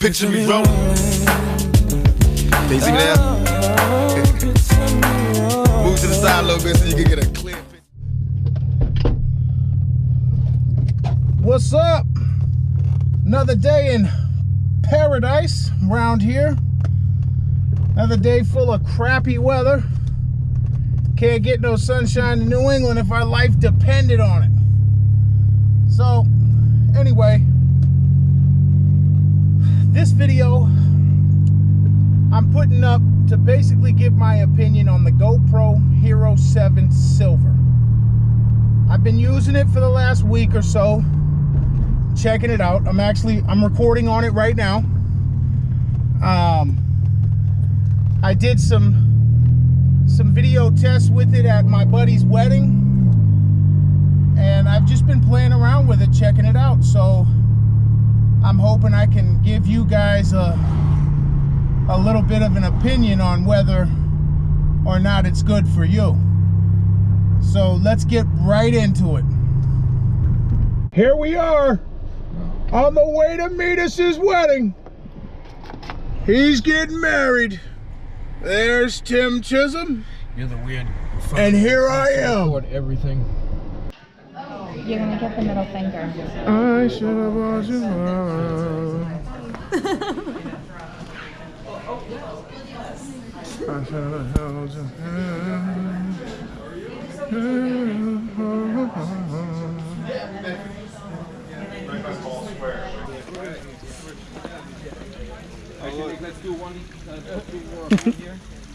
Picture me rolling. Can you see me there? Move to the side a little bit so you can get a clear picture. What's up? Another day in paradise around here. Another day full of crappy weather. Can't get no sunshine in New England if our life depended on it. So, anyway, this video I'm putting up to basically give my opinion on the GoPro Hero 7 Silver. I've been using it for the last week or so, checking it out. I'm recording on it right now. I did some video tests with it at my buddy's wedding, and I've just been playing around with it, checking it out. So I'm hoping I can give you guys a little bit of an opinion on whether or not it's good for you. So let's get right into it. Here we are on the way to Metis' wedding. He's getting married. There's Tim Chisholm. You're the weird. And here I am. Everything. You're gonna get the middle finger. I should have bought you love. I should have held your hand. Let's do one here.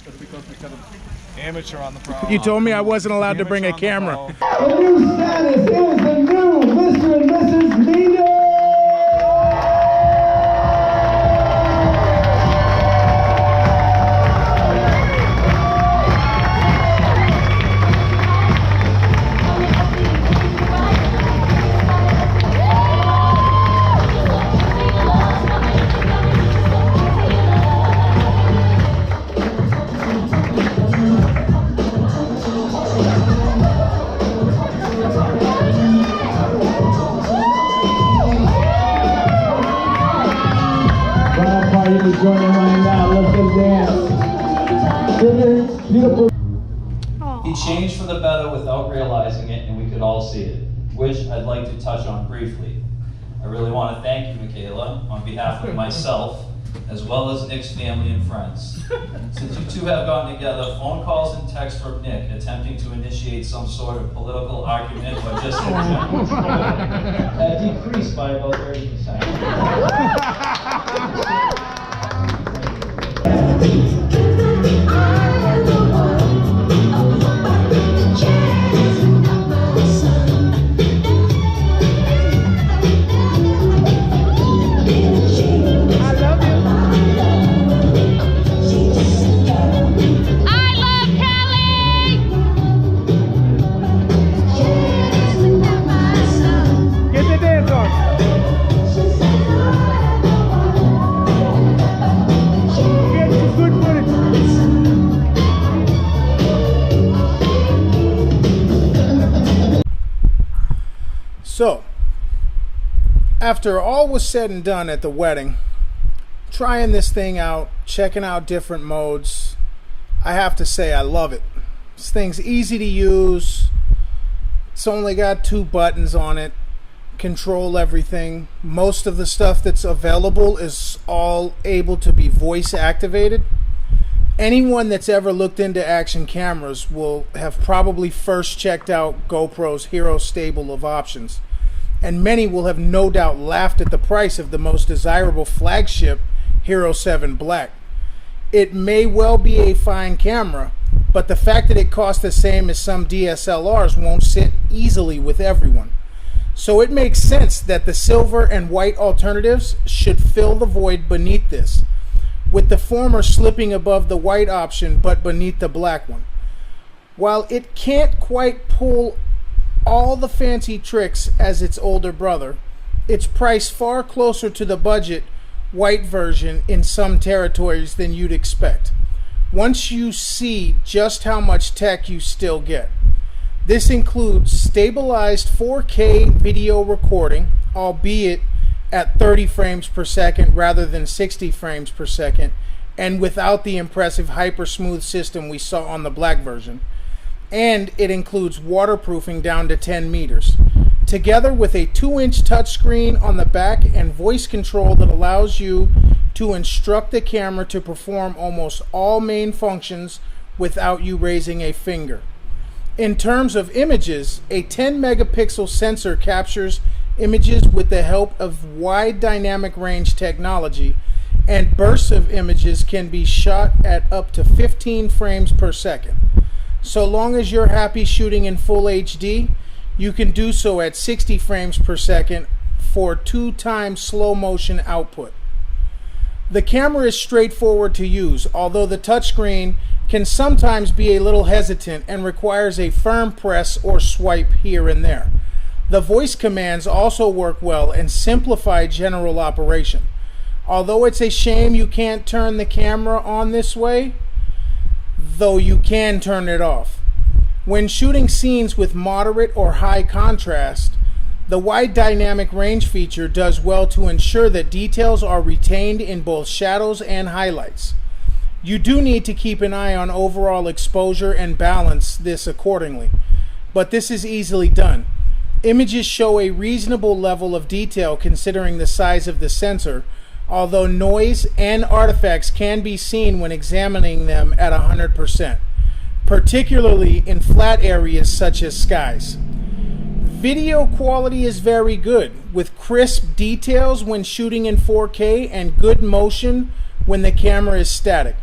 That's because we kind of amateur on the problem. You told me I wasn't allowed to bring a camera. The new status is the new Mr. and Mrs. Nino! Joining right now, let's go dance. Beautiful. He changed for the better without realizing it, and we could all see it, which I'd like to touch on briefly. I really want to thank you, Michaela, on behalf of myself, as well as Nick's family and friends. Since you two have gotten together, phone calls and texts from Nick attempting to initiate some sort of political argument or just in general have decreased by about 30%. So, after all was said and done at the wedding, trying this thing out, checking out different modes, I have to say I love it. This thing's easy to use. It's only got 2 buttons on it. Control everything. Most of the stuff that's available is all able to be voice activated. Anyone that's ever looked into action cameras will have probably first checked out GoPro's Hero stable of options. And many will have no doubt laughed at the price of the most desirable flagship Hero 7 Black. It may well be a fine camera, but the fact that it costs the same as some DSLRs won't sit easily with everyone. So it makes sense that the silver and white alternatives should fill the void beneath this, with the former slipping above the white option but beneath the black one. While it can't quite pull all the fancy tricks as its older brother, it's priced far closer to the budget white version in some territories than you'd expect, once you see just how much tech you still get. This includes stabilized 4K video recording, albeit at 30 frames per second rather than 60 frames per second, and without the impressive hyper smooth system we saw on the black version. And it includes waterproofing down to 10 meters. Together with a 2-inch touchscreen on the back and voice control that allows you to instruct the camera to perform almost all main functions without you raising a finger. In terms of images, a 10 megapixel sensor captures images with the help of wide dynamic range technology, and bursts of images can be shot at up to 15 frames per second. So long as you're happy shooting in full HD, you can do so at 60 frames per second for 2 times slow motion output. The camera is straightforward to use, although the touchscreen can sometimes be a little hesitant and requires a firm press or swipe here and there. The voice commands also work well and simplify general operation. Although it's a shame you can't turn the camera on this way, though you can turn it off. When shooting scenes with moderate or high contrast, the wide dynamic range feature does well to ensure that details are retained in both shadows and highlights. You do need to keep an eye on overall exposure and balance this accordingly, but this is easily done. Images show a reasonable level of detail considering the size of the sensor, although noise and artifacts can be seen when examining them at 100%. Particularly in flat areas such as skies. Video quality is very good, with crisp details when shooting in 4K and good motion when the camera is static.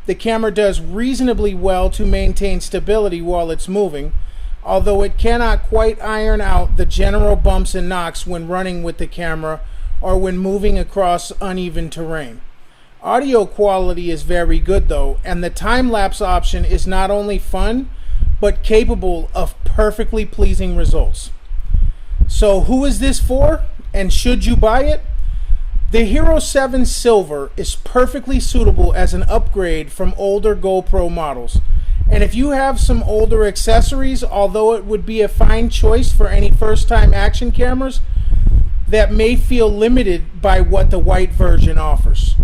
The camera does reasonably well to maintain stability while it's moving, although it cannot quite iron out the general bumps and knocks when running with the camera or when moving across uneven terrain. Audio quality is very good though, and the time-lapse option is not only fun, but capable of perfectly pleasing results. So who is this for, and should you buy it? The Hero 7 Silver is perfectly suitable as an upgrade from older GoPro models. And if you have some older accessories, although it would be a fine choice for any first-time action cameras, that may feel limited by what the white version offers.